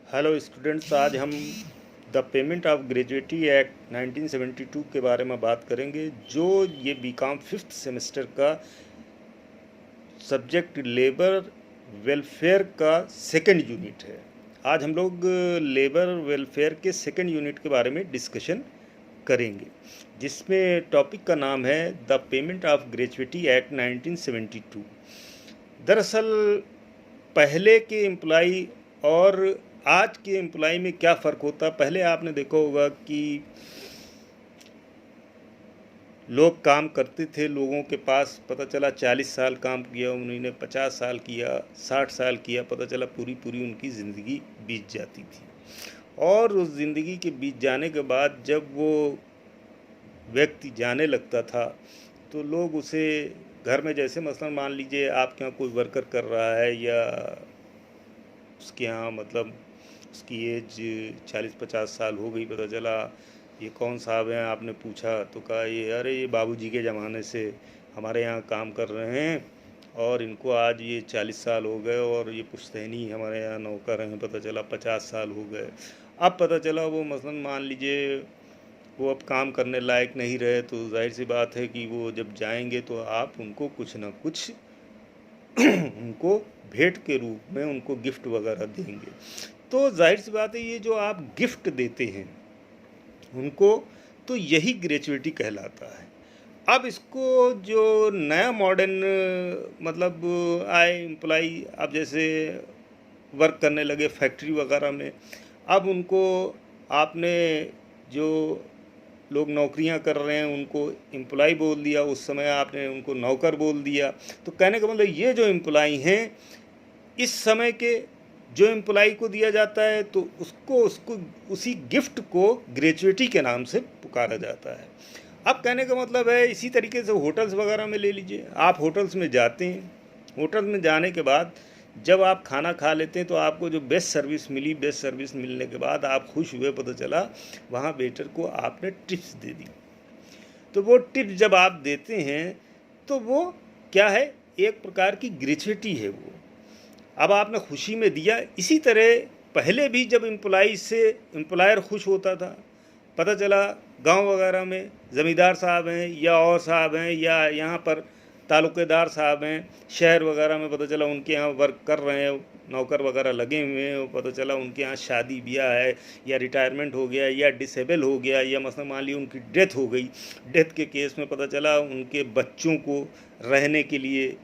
Hello students, आज हम the payment of gratuity act 1972 के बारे में बात करेंगे। जो ये बीकॉम फिफ्थ सेमेस्टर का सब्जेक्ट लेबर वेलफेयर का सेकंड यूनिट है। आज हम लोग लेबर वेलफेयर के सेकंड यूनिट के बारे में डिस्कशन करेंगे, जिसमें टॉपिक का नाम है the payment of gratuity act 1972। दरअसल पहले के एम्प्लॉई और आज के एम्प्लॉई में क्या फ़र्क होता। पहले आपने देखा होगा कि लोग काम करते थे, लोगों के पास पता चला 40 साल काम किया उन्होंने, 50 साल किया, 60 साल किया, पता चला पूरी उनकी ज़िंदगी बीत जाती थी। और उस ज़िंदगी के बीत जाने के बाद जब वो व्यक्ति जाने लगता था तो लोग उसे घर में, जैसे मसलन मान लीजिए आपके यहाँ कोई वर्कर कर रहा है या उसके यहाँ मतलब उसकी एज 40-50 साल हो गई, पता चला ये कौन साहब हैं, आपने पूछा तो कहा ये बाबूजी के ज़माने से हमारे यहाँ काम कर रहे हैं और इनको आज ये 40 साल हो गए और ये पुश्तैनी हमारे यहाँ नौकर हैं, पता चला 50 साल हो गए। अब पता चला वो मसलन मान लीजिए वो अब काम करने लायक नहीं रहे, तो जाहिर सी बात है कि वो जब जाएंगे तो आप उनको कुछ ना कुछ उनको भेंट के रूप में उनको गिफ्ट वगैरह देंगे। तो जाहिर सी बात है ये जो आप गिफ्ट देते हैं उनको, तो यही ग्रेचुइटी कहलाता है। अब इसको जो नया मॉडर्न मतलब आए एम्प्लॉई, अब जैसे वर्क करने लगे फैक्ट्री वगैरह में, अब उनको आपने जो लोग नौकरियां कर रहे हैं उनको एम्प्लॉय बोल दिया, उस समय आपने उनको नौकर बोल दिया। तो कहने का मतलब ये जो एम्प्लॉय हैं इस समय के जो एम्प्लॉय को दिया जाता है तो उसको उसी गिफ्ट को ग्रेचुइटी के नाम से पुकारा जाता है। अब कहने का मतलब है इसी तरीके से होटल्स वगैरह में ले लीजिए, आप होटल्स में जाते हैं, होटल में जाने के बाद जब आप खाना खा लेते हैं तो आपको जो बेस्ट सर्विस मिली, बेस्ट सर्विस मिलने के बाद आप खुश हुए, पता चला वहाँ वेटर को आपने टिप्स दे दी। तो वो टिप्स जब आप देते हैं तो वो क्या है, एक प्रकार की ग्रेचुइटी है वो, अब आपने खुशी में दिया। इसी तरह पहले भी जब एम्प्लॉई से एम्प्लॉयर खुश होता था, पता चला गांव वगैरह में ज़मींदार साहब हैं या और साहब हैं या यहाँ पर तालुकेदार साहब हैं, शहर वगैरह में पता चला उनके यहाँ वर्क कर रहे हैं, नौकर वगैरह लगे हुए हैं, पता चला उनके यहाँ शादी ब्याह है या रिटायरमेंट हो गया या डिसेबल हो गया या मसलन मान ली उनकी डेथ हो गई। डेथ के केस में पता चला उनके बच्चों को रहने के लिए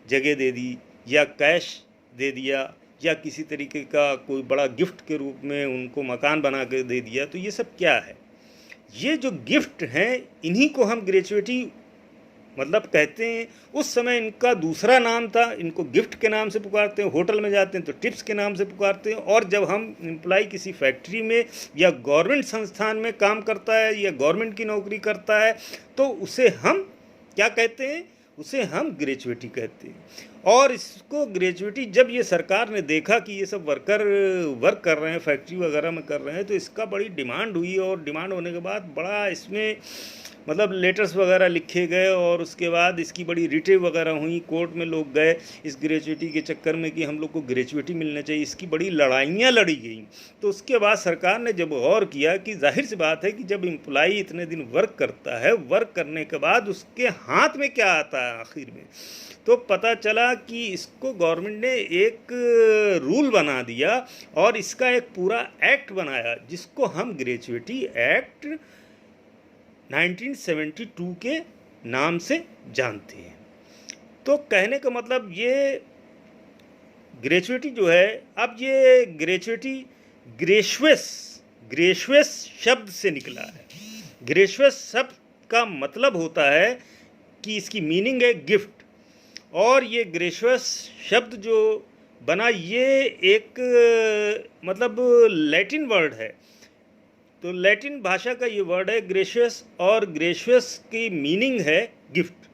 जगह दे दी या कैश दे दिया या किसी तरीके का कोई बड़ा गिफ्ट के रूप में उनको मकान बना के दे दिया। तो ये सब क्या है, ये जो गिफ्ट हैं इन्हीं को हम ग्रेचुइटी मतलब कहते हैं। उस समय इनका दूसरा नाम था, इनको गिफ्ट के नाम से पुकारते हैं, होटल में जाते हैं तो टिप्स के नाम से पुकारते हैं। और जब हम एम्प्लॉय किसी फैक्ट्री में या गवर्नमेंट संस्थान में काम करता है या गवर्नमेंट की नौकरी करता है तो उसे हम क्या कहते हैं, उसे हम ग्रेचुइटी कहते हैं। और इसको ग्रेचुइटी जब ये सरकार ने देखा कि ये सब वर्कर वर्क कर रहे हैं, फैक्ट्री वगैरह में कर रहे हैं, तो इसका बड़ी डिमांड हुई और डिमांड होने के बाद बड़ा इसमें मतलब लेटर्स वगैरह लिखे गए और उसके बाद इसकी बड़ी रिटेव वगैरह हुई, कोर्ट में लोग गए इस ग्रेचुइटी के चक्कर में कि हम लोग को ग्रेचुइटी मिलना चाहिए, इसकी बड़ी लड़ाइयाँ लड़ी गई। तो उसके बाद सरकार ने जब गौर किया कि जाहिर सी बात है कि जब एम्प्लॉई इतने दिन वर्क करता है, वर्क करने के बाद उसके हाथ में क्या आता है आखिर में, तो पता चला कि इसको गवर्नमेंट ने एक रूल बना दिया और इसका एक पूरा एक्ट बनाया जिसको हम ग्रेचुइटी एक्ट 1972 के नाम से जानते हैं। तो कहने का मतलब ये ग्रेचुइटी जो है, अब ये ग्रेचुइटी ग्रेशुअस शब्द से निकला है। ग्रेशुअस शब्द का मतलब होता है कि इसकी मीनिंग है गिफ्ट, और ये ग्रेशुअस शब्द जो बना ये एक मतलब लैटिन वर्ड है। तो लैटिन भाषा का ये वर्ड है ग्रेशियस, और ग्रेशियस की मीनिंग है गिफ्ट।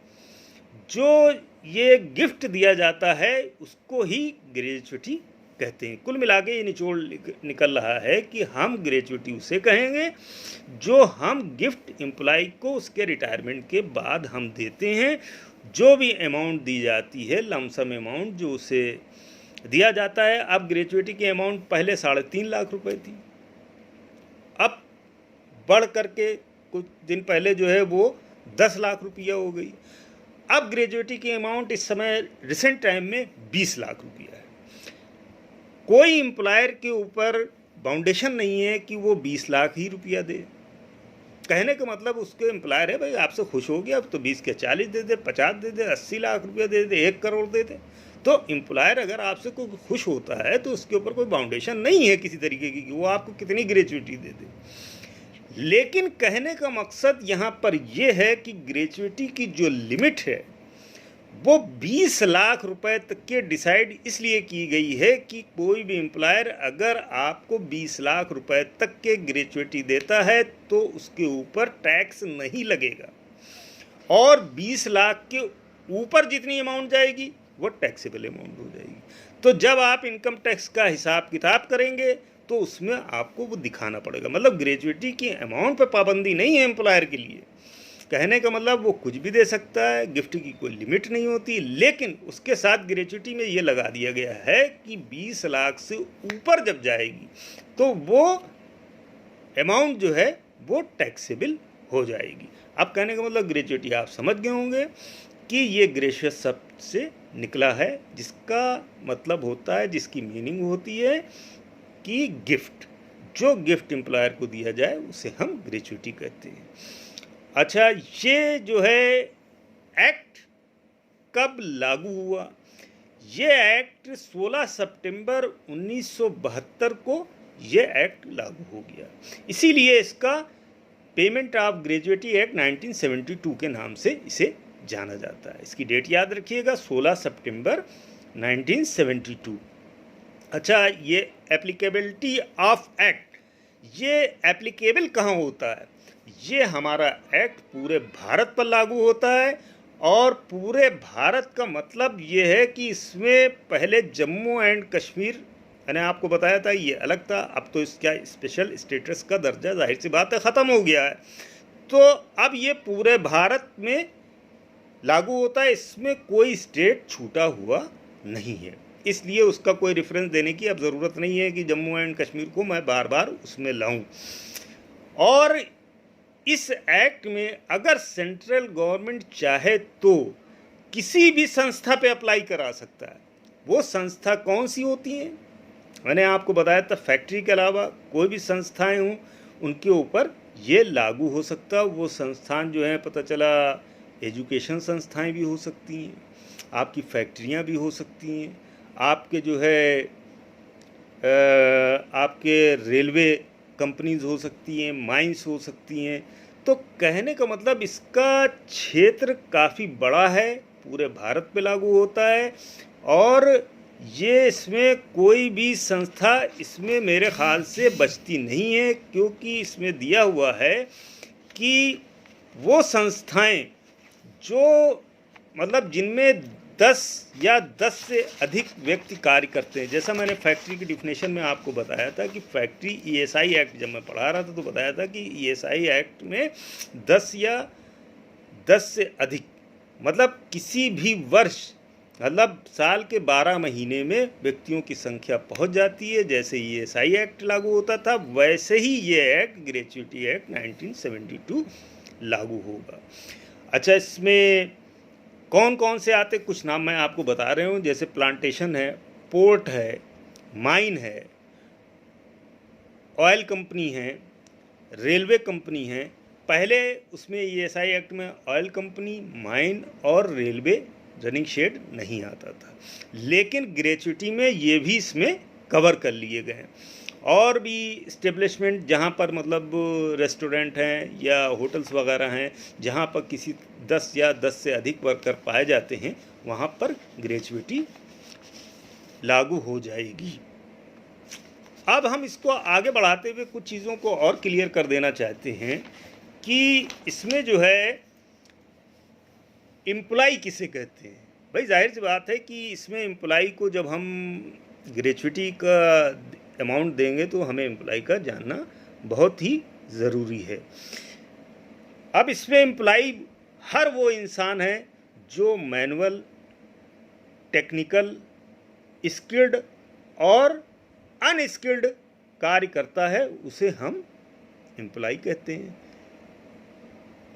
जो ये गिफ्ट दिया जाता है उसको ही ग्रेचुइटी कहते हैं। कुल मिला के ये निचोड़ निकल रहा है कि हम ग्रेचुइटी उसे कहेंगे जो हम गिफ्ट एम्प्लॉय को उसके रिटायरमेंट के बाद हम देते हैं। जो भी अमाउंट दी जाती है, लमसम अमाउंट जो उसे दिया जाता है। अब ग्रेचुइटी की अमाउंट पहले 3.5 लाख रुपए थी, अब बढ़ करके कुछ दिन पहले जो है वो 10 लाख रुपया हो गई। अब ग्रेजुएटी की अमाउंट इस समय रिसेंट टाइम में 20 लाख रुपया है। कोई एम्प्लॉयर के ऊपर बाउंडेशन नहीं है कि वो 20 लाख ही रुपया दे। कहने का मतलब उसके एम्प्लॉयर है भाई आपसे खुश हो गया, अब तो 20 के 40 दे दे, 50 दे दे, 80 लाख रुपया दे दे, 1 करोड़ दे दे। तो एम्प्लॉयर अगर आपसे कोई खुश होता है तो उसके ऊपर कोई बाउंडेशन नहीं है किसी तरीके की कि वो आपको कितनी ग्रेचुइटी दे दे। लेकिन कहने का मकसद यहाँ पर यह है कि ग्रेचुइटी की जो लिमिट है वो 20 लाख रुपए तक के डिसाइड इसलिए की गई है कि कोई भी एम्प्लॉयर अगर आपको 20 लाख रुपए तक के ग्रेचुइटी देता है तो उसके ऊपर टैक्स नहीं लगेगा, और 20 लाख के ऊपर जितनी अमाउंट जाएगी वो टैक्सेबल अमाउंट हो जाएगी। तो जब आप इनकम टैक्स का हिसाब किताब करेंगे तो उसमें आपको वो दिखाना पड़ेगा। मतलब ग्रेचुइटी की अमाउंट पर पाबंदी नहीं है एम्प्लॉयर के लिए। कहने का मतलब वो कुछ भी दे सकता है, गिफ्ट की कोई लिमिट नहीं होती, लेकिन उसके साथ ग्रेचुइटी में ये लगा दिया गया है कि 20 लाख से ऊपर जब जाएगी तो वो अमाउंट जो है वो टैक्सेबल हो जाएगी। अब कहने का मतलब ग्रेचुइटी आप समझ गए होंगे कि ये ग्रेशियस शब्द से निकला है, जिसका मतलब होता है, जिसकी मीनिंग होती है कि गिफ्ट, जो गिफ्ट एम्प्लॉयर को दिया जाए उसे हम ग्रेचुइटी कहते हैं। अच्छा, ये जो है एक्ट कब लागू हुआ? ये एक्ट 16 सितंबर 1972 को ये एक्ट लागू हो गया, इसीलिए इसका पेमेंट ऑफ ग्रेजुएटी एक्ट 1972 के नाम से इसे जाना जाता है। इसकी डेट याद रखिएगा, 16 सितंबर 1972। अच्छा, ये एप्लीकेबिलिटी ऑफ एक्ट, ये एप्लीकेबल कहाँ होता है? ये हमारा एक्ट पूरे भारत पर लागू होता है, और पूरे भारत का मतलब ये है कि इसमें पहले जम्मू एंड कश्मीर, मैंने आपको बताया था ये अलग था, अब तो इसका स्पेशल स्टेटस का दर्जा जाहिर सी बात है ख़त्म हो गया है। तो अब ये पूरे भारत में लागू होता है, इसमें कोई स्टेट छूटा हुआ नहीं है, इसलिए उसका कोई रेफरेंस देने की अब ज़रूरत नहीं है कि जम्मू एंड कश्मीर को मैं बार बार उसमें लाऊं। और इस एक्ट में अगर सेंट्रल गवर्नमेंट चाहे तो किसी भी संस्था पे अप्लाई करा सकता है। वो संस्था कौन सी होती हैं? मैंने आपको बताया था, फैक्ट्री के अलावा कोई भी संस्थाएं हों उनके ऊपर ये लागू हो सकता है। वो संस्थान जो है, पता चला एजुकेशन संस्थाएं भी हो सकती हैं, आपकी फैक्ट्रियां भी हो सकती हैं, आपके जो है आपके रेलवे कंपनीज हो सकती हैं, माइंस हो सकती हैं। तो कहने का मतलब इसका क्षेत्र काफ़ी बड़ा है, पूरे भारत पे लागू होता है, और ये इसमें कोई भी संस्था इसमें मेरे ख़्याल से बचती नहीं है, क्योंकि इसमें दिया हुआ है कि वो संस्थाएं जो मतलब जिनमें 10 या 10 से अधिक व्यक्ति कार्य करते हैं। जैसा मैंने फैक्ट्री की डिफिनेशन में आपको बताया था कि फैक्ट्री ईएसआई एक्ट जब मैं पढ़ा रहा था तो बताया था कि ईएसआई एक्ट में 10 या 10 से अधिक, मतलब किसी भी वर्ष, मतलब साल के 12 महीने में व्यक्तियों की संख्या पहुंच जाती है। जैसे ईएसआई एक्ट लागू होता था वैसे ही ये एक्ट, ग्रेचुइटी एक्ट 1972 लागू होगा। अच्छा, इसमें कौन कौन से आते, कुछ नाम मैं आपको बता रहे हूँ। जैसे प्लांटेशन है, पोर्ट है, माइन है, ऑयल कंपनी है, रेलवे कंपनी है। पहले उसमें ईएसआई एक्ट में ऑयल कंपनी, माइन और रेलवे रनिंग शेड नहीं आता था, लेकिन ग्रेचुइटी में ये भी इसमें कवर कर लिए गए हैं। और भी इस्टेब्लिशमेंट जहाँ पर मतलब रेस्टोरेंट हैं या होटल्स वगैरह हैं, जहाँ पर किसी 10 या 10 से अधिक वर्कर पाए जाते हैं, वहाँ पर ग्रेचुइटी लागू हो जाएगी। अब हम इसको आगे बढ़ाते हुए कुछ चीज़ों को और क्लियर कर देना चाहते हैं कि इसमें जो है एम्प्लॉय किसे कहते हैं। भाई जाहिर सी बात है कि इसमें एम्प्लॉय को जब हम ग्रेचुइटी का अमाउंट देंगे तो हमें एम्प्लॉय का जानना बहुत ही ज़रूरी है। अब इसमें एम्प्लॉय हर वो इंसान है जो मैनुअल, टेक्निकल स्किल्ड और अनस्किल्ड कार्य करता है उसे हम एम्प्लॉय कहते हैं।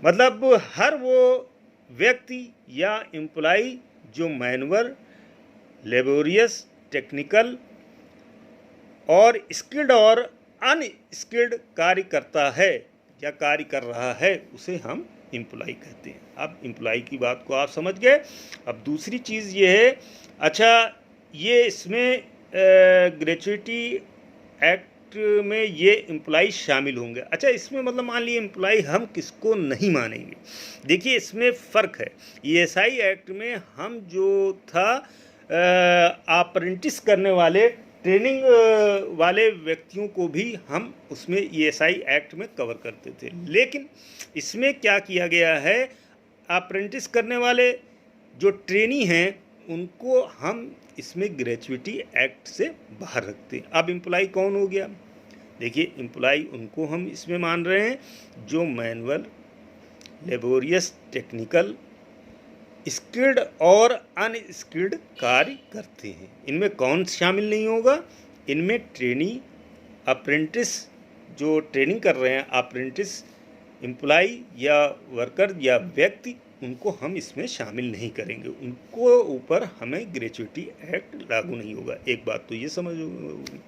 मतलब हर वो व्यक्ति या एम्प्लॉय जो मैनुअल, लेबोरियस, टेक्निकल और स्किल्ड और अनस्किल्ड कार्य करता है या कार्य कर रहा है उसे हम एम्प्लॉय कहते हैं। अब एम्प्लॉय की बात को आप समझ गए। अब दूसरी चीज़ ये है, अच्छा ये इसमें ग्रेच्युटी एक्ट में ये एम्प्लॉय शामिल होंगे। अच्छा इसमें मतलब मान लीजिए एम्प्लॉय हम किसको नहीं मानेंगे। देखिए इसमें फ़र्क है। ईएसआई एक्ट में हम जो था अप्रेंटिस करने वाले, ट्रेनिंग वाले व्यक्तियों को भी हम उसमें ईएसआई एक्ट में कवर करते थे। लेकिन इसमें क्या किया गया है, अप्रेंटिस करने वाले जो ट्रेनी हैं उनको हम इसमें ग्रेच्युटी एक्ट से बाहर रखते हैं। अब एम्प्लॉय कौन हो गया? देखिए एम्प्लॉय उनको हम इसमें मान रहे हैं जो मैनुअल, लेबोरियस, टेक्निकल, स्किल्ड और अनस्किल्ड कार्य करते हैं। इनमें कौन शामिल नहीं होगा? इनमें ट्रेनी, अप्रेंटिस जो ट्रेनिंग कर रहे हैं, अप्रेंटिस एम्प्लॉय या वर्कर या व्यक्ति, उनको हम इसमें शामिल नहीं करेंगे। उनको ऊपर हमें ग्रेच्युटी एक्ट लागू नहीं होगा। एक बात तो ये समझ होगी।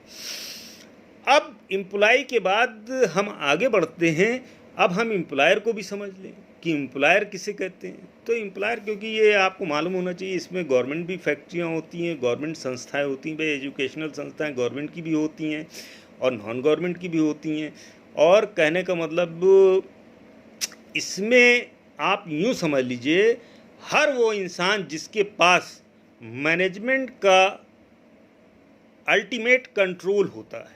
अब एम्प्लॉय के बाद हम आगे बढ़ते हैं। अब हम एम्प्लॉयर को भी समझ लें कि एम्प्लॉयर किसे कहते हैं। तो एम्प्लॉयर, क्योंकि ये आपको मालूम होना चाहिए, इसमें गवर्नमेंट भी फैक्ट्रियाँ होती हैं, गवर्नमेंट संस्थाएं होती हैं, भाई एजुकेशनल संस्थाएं गवर्नमेंट की भी होती हैं और नॉन गवर्नमेंट की भी होती हैं। और कहने का मतलब इसमें आप यूँ समझ लीजिए, हर वो इंसान जिसके पास मैनेजमेंट का अल्टीमेट कंट्रोल होता है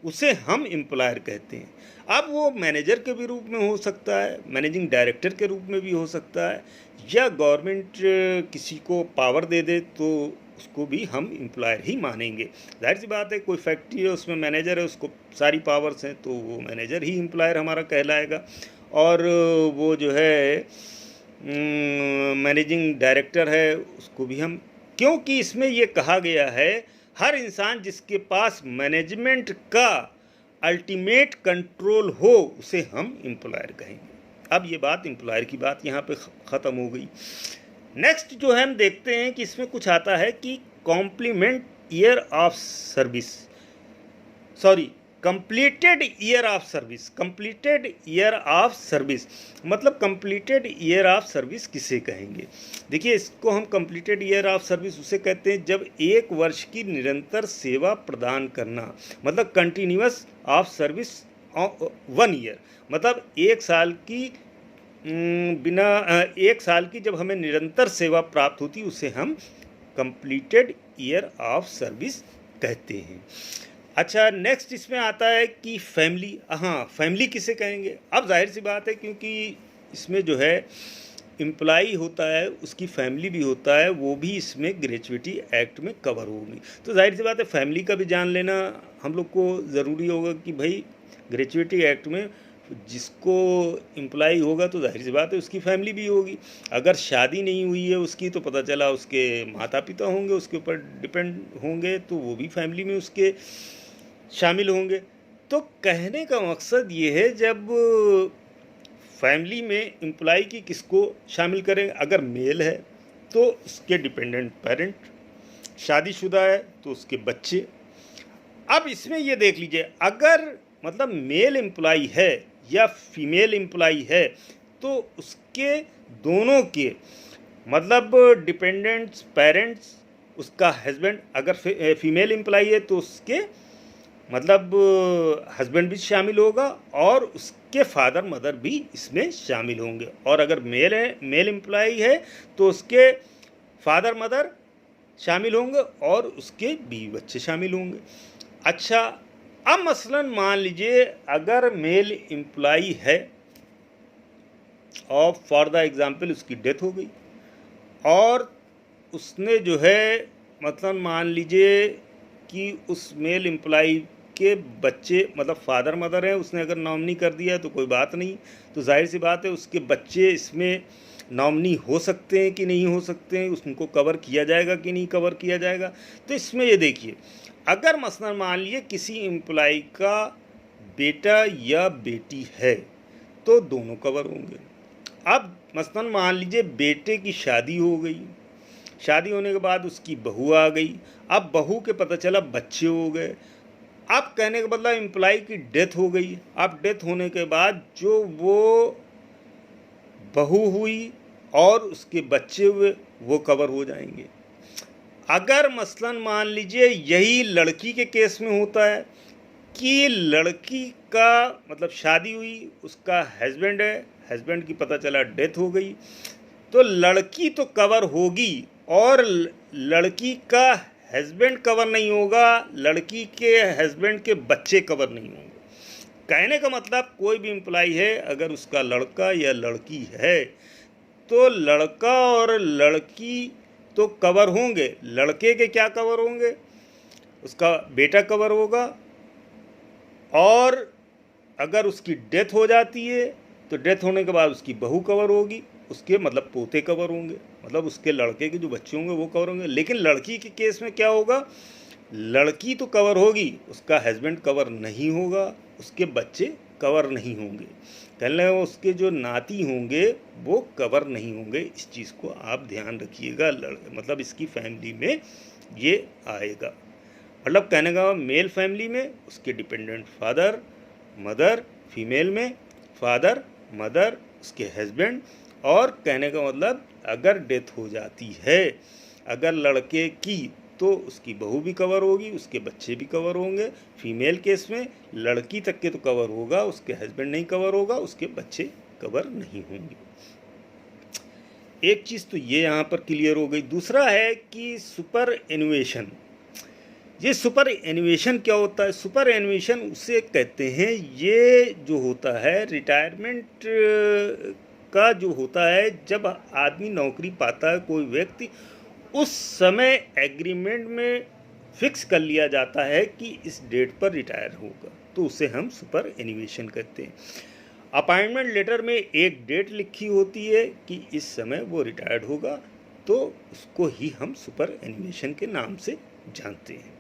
उसे हम एम्प्लॉयर कहते हैं। अब वो मैनेजर के भी रूप में हो सकता है, मैनेजिंग डायरेक्टर के रूप में भी हो सकता है, या गवर्नमेंट किसी को पावर दे दे तो उसको भी हम एम्प्लॉयर ही मानेंगे। जाहिर सी बात है, कोई फैक्ट्री है उसमें मैनेजर है, उसको सारी पावर्स हैं, तो वो मैनेजर ही एम्प्लॉयर हमारा कहलाएगा। और वो जो है मैनेजिंग डायरेक्टर है उसको भी हम, क्योंकि इसमें ये कहा गया है हर इंसान जिसके पास मैनेजमेंट का अल्टीमेट कंट्रोल हो उसे हम एम्प्लॉयर कहेंगे। अब ये बात एम्प्लॉयर की बात यहाँ पे ख़त्म हो गई। नेक्स्ट जो है हम देखते हैं कि इसमें कुछ आता है कि compliment year of service, sorry completed year of service. Completed year of service मतलब कंप्लीटेड ईयर ऑफ सर्विस किसे कहेंगे? देखिए इसको हम कंप्लीटेड ईयर ऑफ सर्विस उसे कहते हैं जब 1 वर्ष की निरंतर सेवा प्रदान करना, मतलब कंटिन्यूअस ऑफ सर्विस 1 ईयर, मतलब 1 साल की बिना 1 साल की जब हमें निरंतर सेवा प्राप्त होती उसे हम कंप्लीटेड ईयर ऑफ सर्विस कहते हैं। अच्छा नेक्स्ट इसमें आता है कि फैमिली, हाँ फैमिली किसे कहेंगे? अब जाहिर सी बात है क्योंकि इसमें जो है एम्प्लॉई होता है उसकी फैमिली भी होता है, वो भी इसमें ग्रेच्युटी एक्ट में कवर होगी। तो जाहिर सी बात है फैमिली का भी जान लेना हम लोग को ज़रूरी होगा कि भाई ग्रेच्युटी एक्ट में जिसको एम्प्लॉई होगा तो जाहिर सी बात है उसकी फैमिली भी होगी। अगर शादी नहीं हुई है उसकी तो पता चला उसके माता पिता होंगे, उसके ऊपर डिपेंड होंगे, तो वो भी फैमिली में उसके शामिल होंगे। तो कहने का मकसद ये है जब फैमिली में एम्प्लॉई की किसको शामिल करें? अगर मेल है तो उसके डिपेंडेंट पेरेंट, शादीशुदा है तो उसके बच्चे। अब इसमें ये देख लीजिए, अगर मतलब मेल एम्प्लॉई है या फीमेल एम्प्लॉई है तो उसके दोनों के मतलब डिपेंडेंट्स, पेरेंट्स, उसका हस्बैंड, अगर फीमेल एम्प्लॉई है तो उसके मतलब हस्बैंड भी शामिल होगा और उसके फादर मदर भी इसमें शामिल होंगे। और अगर मेल एम्प्लॉई है तो उसके फादर मदर शामिल होंगे और उसके बीवी बच्चे शामिल होंगे। अच्छा अब मसलन मान लीजिए अगर मेल एम्प्लॉई है और फॉर द एग्ज़ाम्पल उसकी डेथ हो गई और उसने जो है मतलब मान लीजिए कि उस मेल एम्प्लॉई के बच्चे मतलब फादर मदर हैं, उसने अगर नॉमिनी कर दिया तो कोई बात नहीं, तो जाहिर सी बात है उसके बच्चे इसमें नॉमिनी हो सकते हैं कि नहीं हो सकते हैं, उनको कवर किया जाएगा कि नहीं कवर किया जाएगा। तो इसमें ये देखिए, अगर मसलन मान लीजिए किसी एम्प्लॉय का बेटा या बेटी है तो दोनों कवर होंगे। अब मसलन मान लीजिए बेटे की शादी हो गई, शादी होने के बाद उसकी बहू आ गई, अब बहू के पता चला बच्चे हो गए। अब कहने का मतलब एम्प्लॉय की डेथ हो गई। अब डेथ होने के बाद जो वो बहू हुई और उसके बच्चे हुए वो कवर हो जाएंगे। अगर मसलन मान लीजिए यही लड़की के केस में होता है कि लड़की का मतलब शादी हुई, उसका हस्बैंड है, हस्बैंड की पता चला डेथ हो गई, तो लड़की तो कवर होगी और लड़की का हस्बैंड कवर नहीं होगा, लड़की के हस्बैंड के बच्चे कवर नहीं होंगे। कहने का मतलब कोई भी एम्प्लॉय है, अगर उसका लड़का या लड़की है तो लड़का और लड़की तो कवर होंगे। लड़के के क्या कवर होंगे? उसका बेटा कवर होगा, और अगर उसकी डेथ हो जाती है तो डेथ होने के बाद उसकी बहू कवर होगी, उसके मतलब पोते कवर होंगे, मतलब उसके लड़के के जो बच्चे होंगे वो कवर होंगे। लेकिन लड़की के केस में क्या होगा? लड़की तो कवर होगी, उसका हस्बैंड कवर नहीं होगा, उसके बच्चे कवर नहीं होंगे, कहने उसके जो नाती होंगे वो कवर नहीं होंगे। इस चीज़ को आप ध्यान रखिएगा। मतलब इसकी फैमिली में ये आएगा। मतलब कहने का मेल फैमिली में उसके डिपेंडेंट फादर मदर, फीमेल में फादर मदर, उसके हस्बैंड, और कहने का मतलब अगर डेथ हो जाती है अगर लड़के की तो उसकी बहू भी कवर होगी, उसके बच्चे भी कवर होंगे। फीमेल केस में लड़की तक के तो कवर होगा, उसके हस्बैंड नहीं कवर होगा, उसके बच्चे कवर नहीं होंगे। एक चीज़ तो ये यहाँ पर क्लियर हो गई। दूसरा है कि सुपर एनुएशन। ये सुपर एनुएशन क्या होता है? सुपर एनुएशन उसे कहते हैं, ये जो होता है रिटायरमेंट का जो होता है, जब आदमी नौकरी पाता है कोई व्यक्ति, उस समय एग्रीमेंट में फिक्स कर लिया जाता है कि इस डेट पर रिटायर होगा, तो उसे हम सुपर एनुएशन कहते हैं। अपॉइंटमेंट लेटर में एक डेट लिखी होती है कि इस समय वो रिटायर्ड होगा, तो उसको ही हम सुपर एनुएशन के नाम से जानते हैं।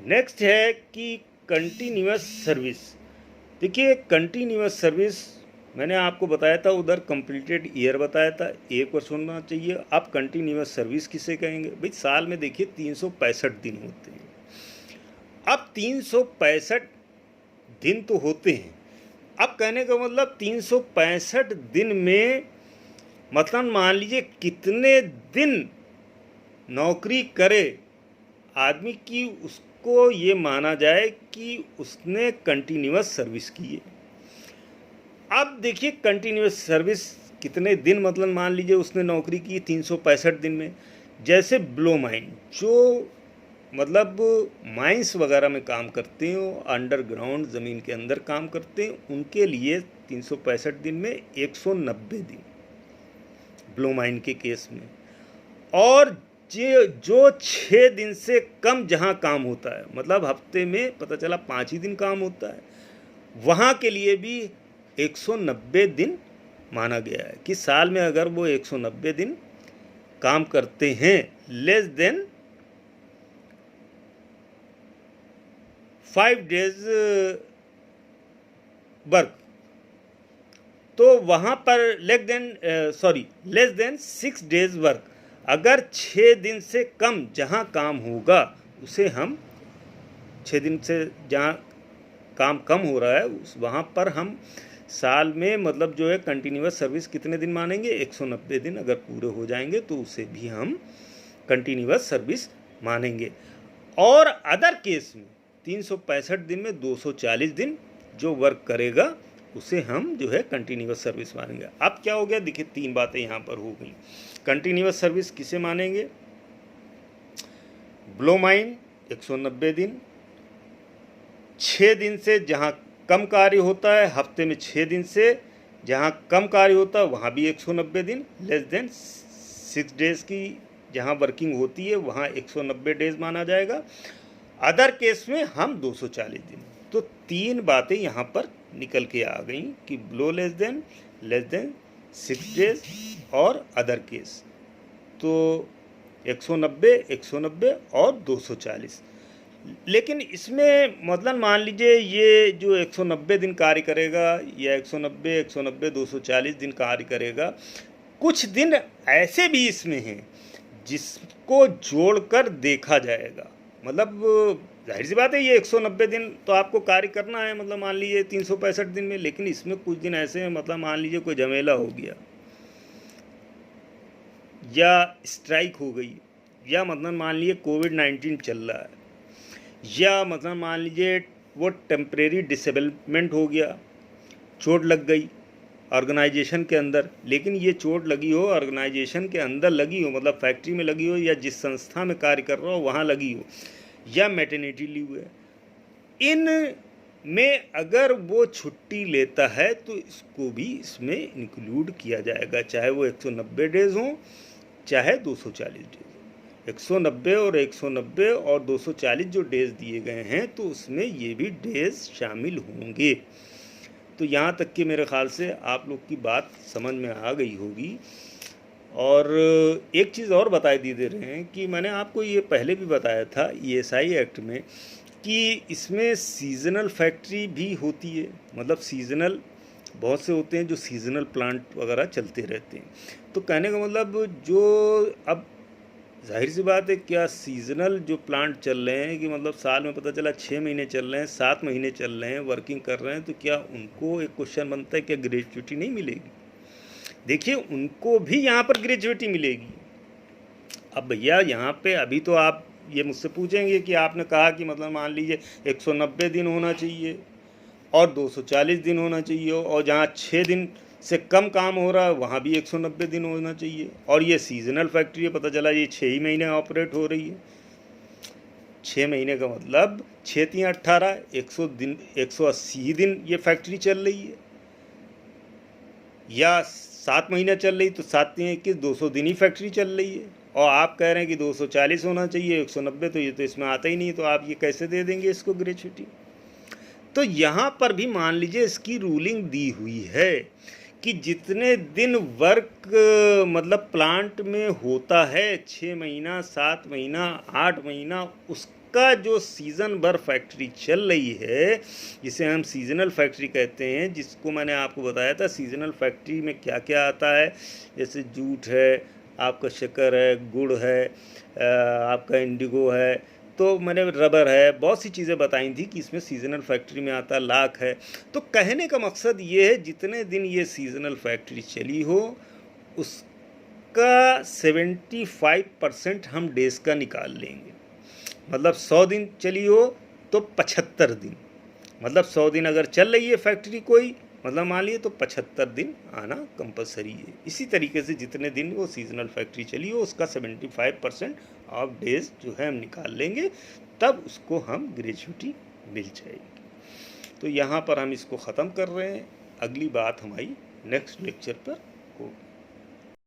नेक्स्ट है कि कंटिन्यूअस सर्विस। देखिए कंटिन्यूअस सर्विस मैंने आपको बताया था, उधर कंप्लीटेड ईयर बताया था, 1 वर्ष होना चाहिए। अब कंटिन्यूअस सर्विस किसे कहेंगे? भाई साल में देखिए 365 दिन होते हैं। अब 365 दिन तो होते हैं, अब कहने का मतलब 365 दिन में मतलब मान लीजिए कितने दिन नौकरी करे आदमी की, उसको ये माना जाए कि उसने कंटिन्यूअस सर्विस की है। अब देखिए कंटिन्यूअस सर्विस कितने दिन, मतलब मान लीजिए उसने नौकरी की 365 दिन में। जैसे ब्लो माइन, जो मतलब माइंस वगैरह में काम करते हो, अंडरग्राउंड ज़मीन के अंदर काम करते हैं, उनके लिए 365 दिन में 190 दिन ब्लो माइन के केस में। और जो 6 दिन से कम जहाँ काम होता है, मतलब हफ्ते में पता चला 5 ही दिन काम होता है, वहाँ के लिए भी 190 दिन माना गया है कि साल में अगर वो 190 दिन काम करते हैं, लेस देन 5 डेज वर्क, तो वहाँ पर लेस देन 6 डेज वर्क, अगर 6 दिन से कम जहाँ काम होगा उसे हम 6 दिन से जहाँ काम कम हो रहा है उस वहाँ पर हम साल में मतलब जो है कंटिन्यूअस सर्विस कितने दिन मानेंगे? 190 दिन अगर पूरे हो जाएंगे तो उसे भी हम कंटिन्यूअस सर्विस मानेंगे। और अदर केस में 365 दिन में 240 दिन जो वर्क करेगा उसे हम जो है कंटिन्यूअस सर्विस मानेंगे। अब क्या हो गया? देखिए 3 बातें यहाँ पर हो गई। कंटिन्यूअस सर्विस किसे मानेंगे? ब्लो माइन 190 दिन, 6 दिन से जहाँ कम कार्य होता है, हफ्ते में 6 दिन से जहाँ कम कार्य होता है वहाँ भी 190 दिन, लेस देन 6 डेज़ की जहाँ वर्किंग होती है वहाँ 190 डेज़ माना जाएगा। अदर केस में हम 240 दिन। तो 3 बातें यहाँ पर निकल के आ गई कि ब्लो लेस देन 6 डेज और अदर केस। तो 190, 190 और 240। लेकिन इसमें मतलब मान लीजिए ये जो 190 दिन कार्य करेगा या 190, 190, 240 दिन कार्य करेगा, कुछ दिन ऐसे भी इसमें हैं जिसको जोड़कर देखा जाएगा। मतलब जाहिर सी बात है ये 190 दिन तो आपको कार्य करना है, मतलब मान लीजिए 365 दिन में, लेकिन इसमें कुछ दिन ऐसे हैं, मतलब मान लीजिए कोई झमेला हो गया या स्ट्राइक हो गई, या मतलब मान लीजिए कोविड-19 चल रहा है, या मतलब मान लीजिए वो टेम्परेरी डिसेबलमेंट हो गया, चोट लग गई ऑर्गेनाइजेशन के अंदर। लेकिन ये चोट लगी हो ऑर्गेनाइजेशन के अंदर लगी हो, मतलब फैक्ट्री में लगी हो या जिस संस्था में कार्य कर रहा हो वहाँ लगी हो, या मैटरनिटी लीव है, इन में अगर वो छुट्टी लेता है तो इसको भी इसमें इंक्लूड किया जाएगा, चाहे वो 190 डेज़ हों चाहे 240 डेज। 190 और 190 और 240 जो डेज दिए गए हैं तो उसमें ये भी डेज शामिल होंगे। तो यहाँ तक कि मेरे ख़्याल से आप लोग की बात समझ में आ गई होगी। और एक चीज़ और बताई दे रहे हैं कि मैंने आपको ये पहले भी बताया था ESI एक्ट में कि इसमें सीज़नल फैक्ट्री भी होती है। मतलब सीज़नल बहुत से होते हैं जो सीज़नल प्लांट वगैरह चलते रहते हैं। तो कहने का मतलब जो अब जाहिर सी बात है, क्या सीज़नल जो प्लांट चल रहे हैं कि मतलब साल में पता चला 6 महीने चल रहे हैं, 7 महीने चल रहे हैं, वर्किंग कर रहे हैं, तो क्या उनको एक क्वेश्चन बनता है क्या ग्रेच्युटी नहीं मिलेगी? देखिए उनको भी यहाँ पर ग्रेच्युटी मिलेगी। अब भैया यहाँ पे अभी तो आप ये मुझसे पूछेंगे कि आपने कहा कि मतलब मान लीजिए 190 दिन होना चाहिए और 240 दिन होना चाहिए, और जहाँ 6 दिन से कम काम हो रहा है वहाँ भी 190 दिन होना चाहिए, और ये सीजनल फैक्ट्री है, पता चला ये 6 ही महीने ऑपरेट हो रही है। 6 महीने का मतलब 6 3 18, 100 दिन, 180 दिन ये फैक्ट्री चल रही है, या 7 महीने चल रही तो 7 3 21, 200 दिन ही फैक्ट्री चल रही है। और आप कह रहे हैं कि 240 होना चाहिए, 190, तो ये तो इसमें आता ही नहीं, तो आप ये कैसे दे देंगे इसको ग्रेच्युटी? तो यहाँ पर भी मान लीजिए इसकी रूलिंग दी हुई है कि जितने दिन वर्क मतलब प्लांट में होता है, 6 महीना, 7 महीना, 8 महीना, उसका जो सीज़न भर फैक्ट्री चल रही है, जिसे हम सीजनल फैक्ट्री कहते हैं, जिसको मैंने आपको बताया था सीजनल फैक्ट्री में क्या क्या आता है, जैसे जूट है, आपका शक्कर है, गुड़ है, आपका इंडिगो है, तो मैंने रबर है, बहुत सी चीज़ें बताई थी कि इसमें सीजनल फैक्ट्री में आता, लाख है। तो कहने का मकसद ये है जितने दिन ये सीजनल फैक्ट्री चली हो उसका 75% हम डेज का निकाल लेंगे। मतलब 100 दिन चली हो तो 75 दिन, मतलब 100 दिन अगर चल रही है फैक्ट्री कोई, मतलब मान लिए तो 75 दिन आना कंपलसरी है। इसी तरीके से जितने दिन वो सीजनल फैक्ट्री चली हो उसका 75% ऑफ डेज जो है हम निकाल लेंगे, तब उसको हम ग्रेच्युटी मिल जाएगी। तो यहाँ पर हम इसको ख़त्म कर रहे हैं। अगली बात हमारी नेक्स्ट लेक्चर पर होगी।